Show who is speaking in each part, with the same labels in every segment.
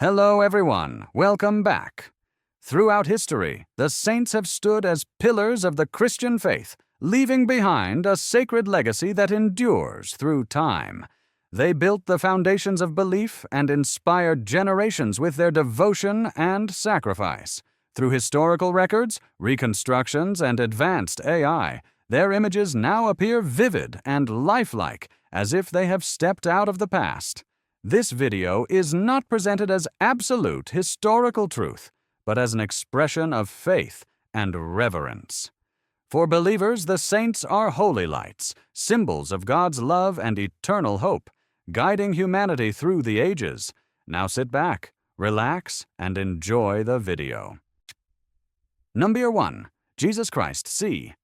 Speaker 1: Hello everyone, welcome back. Throughout history, the saints have stood as pillars of the Christian faith, leaving behind a sacred legacy that endures through time. They built the foundations of belief and inspired generations with their devotion and sacrifice. Through historical records, reconstructions, and advanced AI, their images now appear vivid and lifelike, as if they have stepped out of the past. This video is not presented as absolute historical truth, but as an expression of faith and reverence. For believers, the saints are holy lights, symbols of God's love and eternal hope, guiding humanity through the ages. Now sit back, relax, and enjoy the video. Number 1. Jesus Christ, c.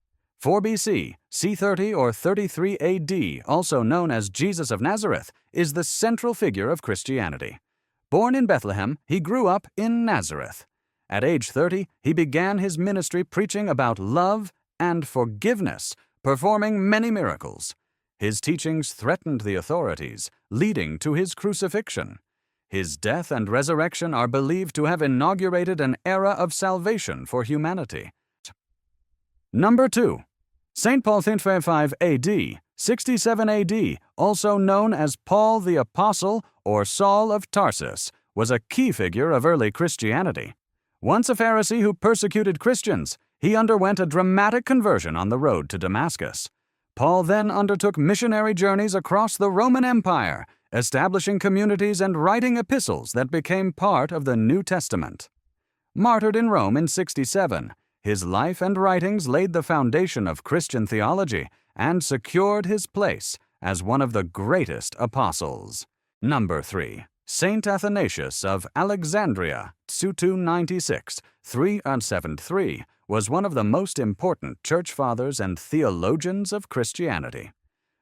Speaker 1: 4 BC, c. 30 or 33 AD, also known as Jesus of Nazareth, is the central figure of Christianity. Born in Bethlehem, he grew up in Nazareth. At age 30, he began his ministry preaching about love and forgiveness, performing many miracles. His teachings threatened the authorities, leading to his crucifixion. His death and resurrection are believed to have inaugurated an era of salvation for humanity. Number 2. St. Paul 35 AD, 67 AD, also known as Paul the Apostle or Saul of Tarsus, was a key figure of early Christianity. Once a Pharisee who persecuted Christians, he underwent a dramatic conversion on the road to Damascus. Paul then undertook missionary journeys across the Roman Empire, establishing communities and writing epistles that became part of the New Testament. Martyred in Rome in 67, his life and writings laid the foundation of Christian theology and secured his place as one of the greatest apostles. Number 3. Saint Athanasius of Alexandria, 296, 373, was one of the most important church fathers and theologians of Christianity.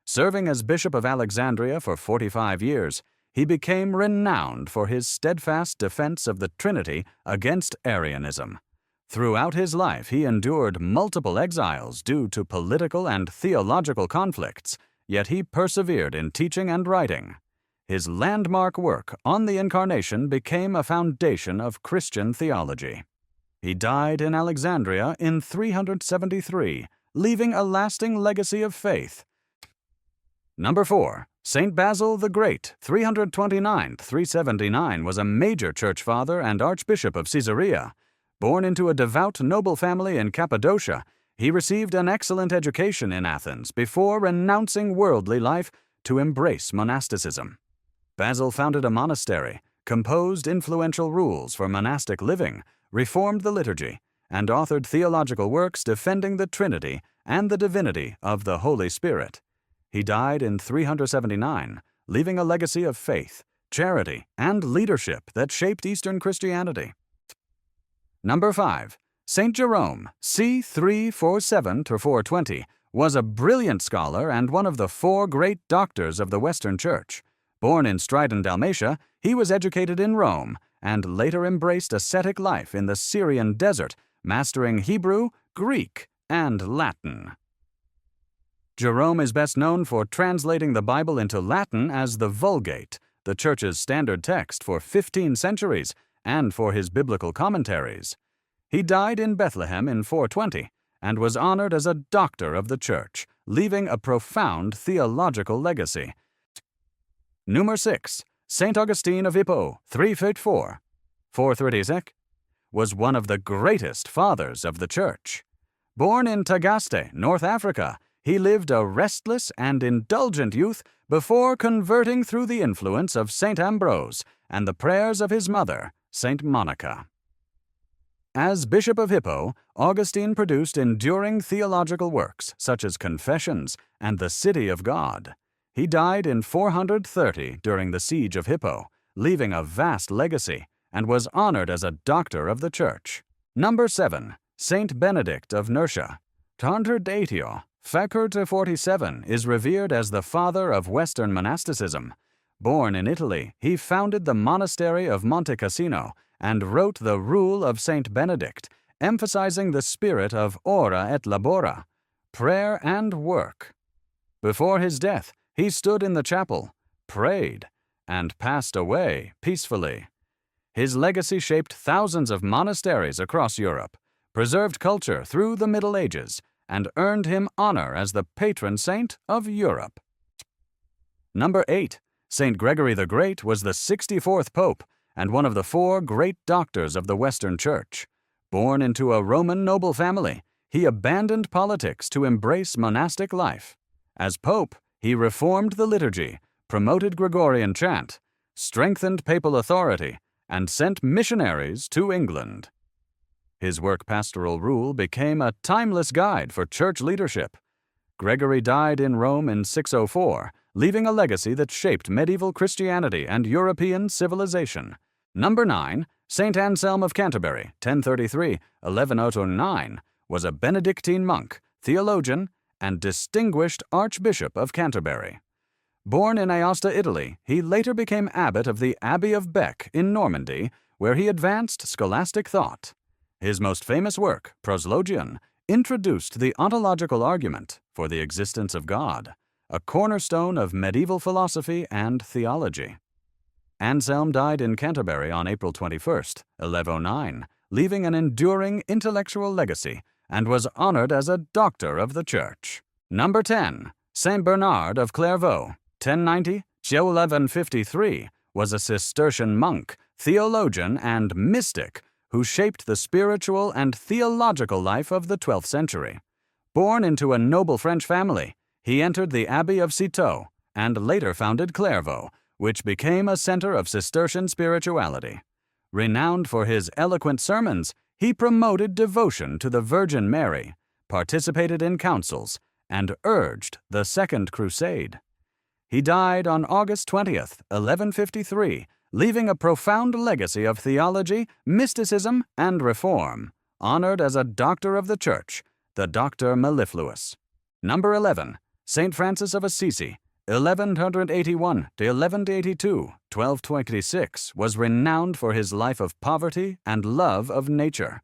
Speaker 1: Serving as Bishop of Alexandria for 45 years, he became renowned for his steadfast defense of the Trinity against Arianism. Throughout his life, he endured multiple exiles due to political and theological conflicts, yet he persevered in teaching and writing. His landmark work on the Incarnation became a foundation of Christian theology. He died in Alexandria in 373, leaving a lasting legacy of faith. Number 4. Saint Basil the Great, 329-379, was a major church father and Archbishop of Caesarea. Born into a devout noble family in Cappadocia, he received an excellent education in Athens before renouncing worldly life to embrace monasticism. Basil founded a monastery, composed influential rules for monastic living, reformed the liturgy, and authored theological works defending the Trinity and the divinity of the Holy Spirit. He died in 379, leaving a legacy of faith, charity, and leadership that shaped Eastern Christianity. Number 5. Saint Jerome, c. 347-420, was a brilliant scholar and one of the 4 great doctors of the Western Church. Born in Stridon, Dalmatia, he was educated in Rome and later embraced ascetic life in the Syrian desert, mastering Hebrew, Greek, and Latin. Jerome is best known for translating the Bible into Latin as the Vulgate, the Church's standard text for 15 centuries, and for his biblical commentaries. He died in Bethlehem in 420 and was honored as a doctor of the Church, leaving a profound theological legacy. Number 6. Saint Augustine of Hippo, 354 was one of the greatest fathers of the Church. Born in Tagaste, North Africa, he lived a restless and indulgent youth before converting through the influence of Saint Ambrose and the prayers of his mother, Saint Monica. As Bishop of Hippo, Augustine produced enduring theological works such as Confessions and the City of God. He died in 430 during the siege of Hippo, leaving a vast legacy, and was honored as a doctor of the Church. Number 7. Saint Benedict of Nursia, 180-47, is revered as the father of Western monasticism. Born in Italy, he founded the monastery of Monte Cassino and wrote the Rule of Saint Benedict, emphasizing the spirit of ora et labora, prayer and work. Before his death, he stood in the chapel, prayed, and passed away peacefully. His legacy shaped thousands of monasteries across Europe, preserved culture through the Middle Ages, and earned him honor as the patron saint of Europe. Number 8. Saint Gregory the Great was the 64th pope and one of the 4 great doctors of the Western Church. Born into a Roman noble family, he abandoned politics to embrace monastic life. As pope, he reformed the liturgy, promoted Gregorian chant, strengthened papal authority, and sent missionaries to England. His work Pastoral Rule became a timeless guide for church leadership. Gregory died in Rome in 604, leaving a legacy that shaped medieval Christianity and European civilization. Number 9. Saint Anselm of Canterbury, 1033-1109, was a Benedictine monk, theologian, and distinguished Archbishop of Canterbury. Born in Aosta, Italy, he later became abbot of the Abbey of Bec in Normandy, where he advanced scholastic thought. His most famous work, Proslogion, introduced the ontological argument for the existence of God, a cornerstone of medieval philosophy and theology. Anselm died in Canterbury on April 21, 1109, leaving an enduring intellectual legacy and was honored as a doctor of the Church. Number 10. Saint Bernard of Clairvaux, 1090-1153, was a Cistercian monk, theologian, and mystic who shaped the spiritual and theological life of the 12th century. Born into a noble French family, he entered the Abbey of Citeaux and later founded Clairvaux, which became a center of Cistercian spirituality. Renowned for his eloquent sermons, he promoted devotion to the Virgin Mary, participated in councils, and urged the Second Crusade. He died on August 20th, 1153, leaving a profound legacy of theology, mysticism, and reform, honored as a doctor of the Church, the Doctor Mellifluous. Number 11. Saint Francis of Assisi, 1181-1182, 1226, was renowned for his life of poverty and love of nature.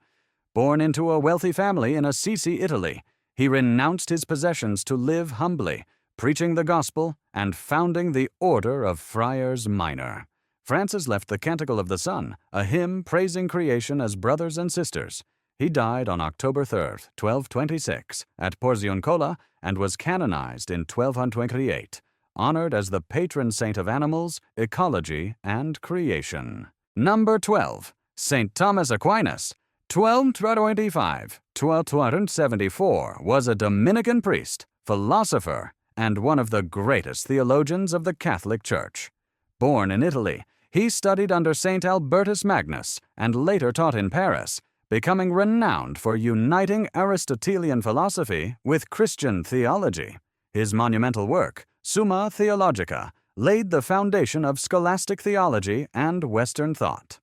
Speaker 1: Born into a wealthy family in Assisi, Italy, he renounced his possessions to live humbly, preaching the gospel and founding the Order of Friars Minor. Francis left the Canticle of the Sun, a hymn praising creation as brothers and sisters. He died on October 3, 1226, at Porziuncola and was canonized in 1228, honored as the patron saint of animals, ecology, and creation. Number 12. Saint Thomas Aquinas, 1225-1274, was a Dominican priest, philosopher, and one of the greatest theologians of the Catholic Church. Born in Italy, he studied under Saint Albertus Magnus and later taught in Paris, becoming renowned for uniting Aristotelian philosophy with Christian theology. His monumental work, Summa Theologica, laid the foundation of scholastic theology and Western thought.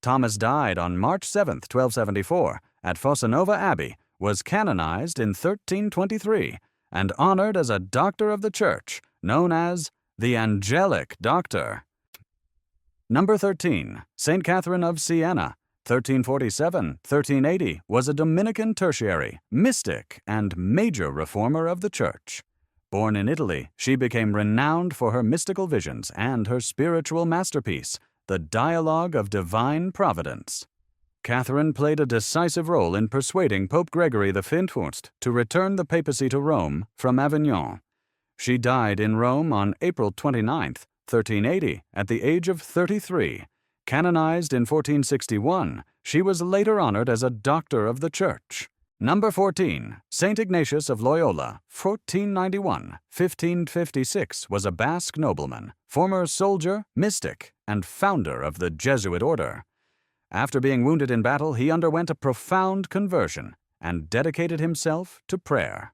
Speaker 1: Thomas died on March 7, 1274, at Fossanova Abbey, was canonized in 1323, and honored as a doctor of the Church, known as the Angelic Doctor. Number 13. Saint Catherine of Siena, 1347-1380, was a Dominican tertiary, mystic, and major reformer of the Church. Born in Italy, she became renowned for her mystical visions and her spiritual masterpiece, the Dialogue of Divine Providence. Catherine played a decisive role in persuading Pope Gregory XV to return the papacy to Rome from Avignon. She died in Rome on April 29, 1380, at the age of 33. Canonized in 1461, she was later honored as a doctor of the Church. Number 14. Saint Ignatius of Loyola, 1491-1556, was a Basque nobleman, former soldier, mystic, and founder of the Jesuit order. After being wounded in battle, he underwent a profound conversion and dedicated himself to prayer.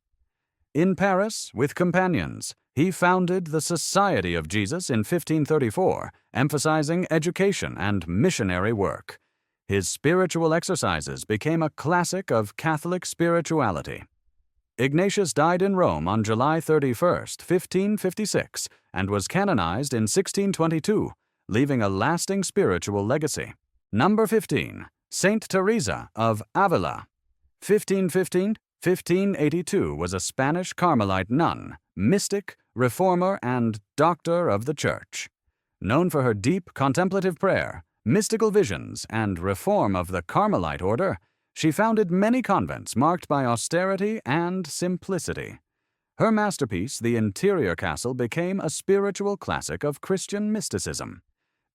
Speaker 1: In Paris, with companions, he founded the Society of Jesus in 1534, emphasizing education and missionary work. His spiritual exercises became a classic of Catholic spirituality. Ignatius died in Rome on July 31, 1556, and was canonized in 1622, leaving a lasting spiritual legacy. Number 15. Saint Teresa of Avila, 1515-1582, was a Spanish Carmelite nun, mystic, reformer, and doctor of the Church. Known for her deep contemplative prayer, mystical visions, and reform of the Carmelite order, she founded many convents marked by austerity and simplicity. Her masterpiece, The Interior Castle, became a spiritual classic of Christian mysticism.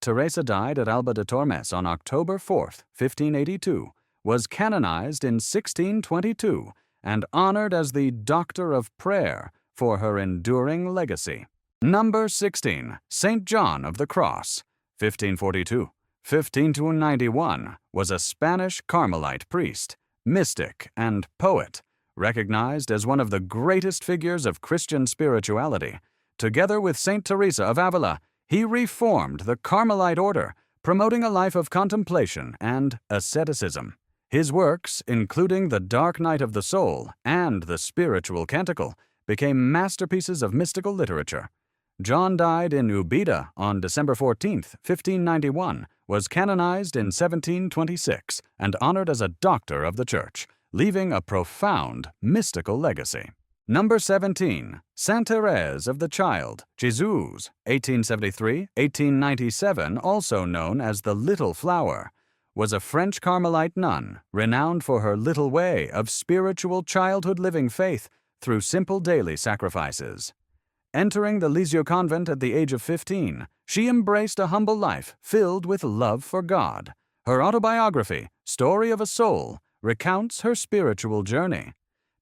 Speaker 1: Teresa died at Alba de Tormes on October 4, 1582, was canonized in 1622, and honored as the Doctor of Prayer for her enduring legacy. Number 16. Saint John of the Cross, 1542. 1591, was a Spanish Carmelite priest, mystic, and poet, recognized as one of the greatest figures of Christian spirituality. Together with Saint Teresa of Avila, he reformed the Carmelite order, promoting a life of contemplation and asceticism. His works, including The Dark Night of the Soul and The Spiritual Canticle, became masterpieces of mystical literature. John died in Ubeda on December 14, 1591, was canonized in 1726, and honored as a doctor of the Church, leaving a profound mystical legacy. Number 17. Saint Thérèse of the Child, Jesus, 1873-1897, also known as the Little Flower, was a French Carmelite nun renowned for her little way of spiritual childhood living faith through simple daily sacrifices. Entering the Lisieux convent at the age of 15, she embraced a humble life filled with love for God. Her autobiography, Story of a Soul, recounts her spiritual journey.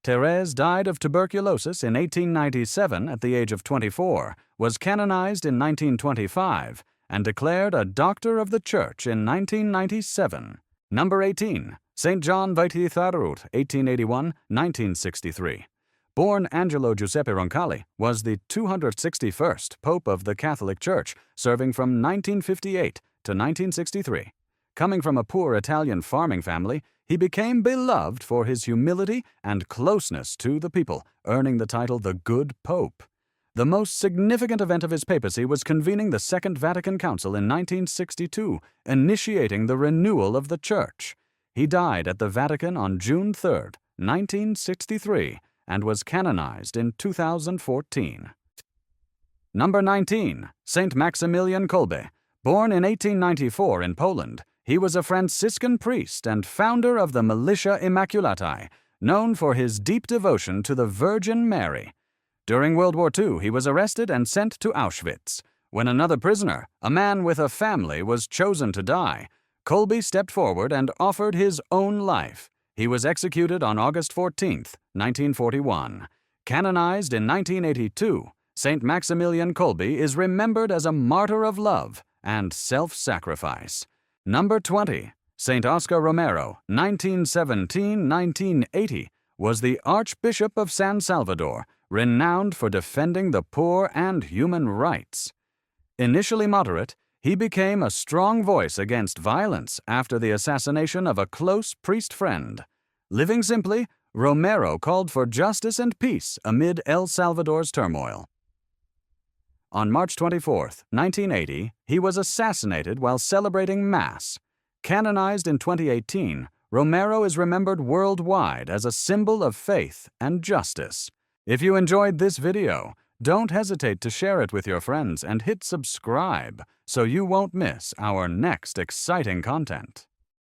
Speaker 1: Thérèse died of tuberculosis in 1897 at the age of 24, was canonized in 1925, and declared a Doctor of the Church in 1997. Number 18. St. John Vianney-Tharut, 1881-1963. Born Angelo Giuseppe Roncalli, was the 261st Pope of the Catholic Church, serving from 1958 to 1963. Coming from a poor Italian farming family, he became beloved for his humility and closeness to the people, earning the title the Good Pope. The most significant event of his papacy was convening the Second Vatican Council in 1962, initiating the renewal of the Church. He died at the Vatican on June 3, 1963, and was canonized in 2014. Number 19. Saint Maximilian Kolbe. Born in 1894 in Poland, he was a Franciscan priest and founder of the Militia Immaculatae, known for his deep devotion to the Virgin Mary. During World War II, he was arrested and sent to Auschwitz. When another prisoner, a man with a family, was chosen to die, Kolbe stepped forward and offered his own life. He was executed on August 14, 1941. Canonized in 1982, Saint Maximilian Kolbe is remembered as a martyr of love and self-sacrifice. Number 20. Saint Oscar Romero, 1917-1980, was the Archbishop of San Salvador, renowned for defending the poor and human rights. Initially moderate, he became a strong voice against violence after the assassination of a close priest friend. Living simply, Romero called for justice and peace amid El Salvador's turmoil. On March 24, 1980, he was assassinated while celebrating Mass. Canonized in 2018, Romero is remembered worldwide as a symbol of faith and justice. If you enjoyed this video, don't hesitate to share it with your friends and hit subscribe so you won't miss our next exciting content.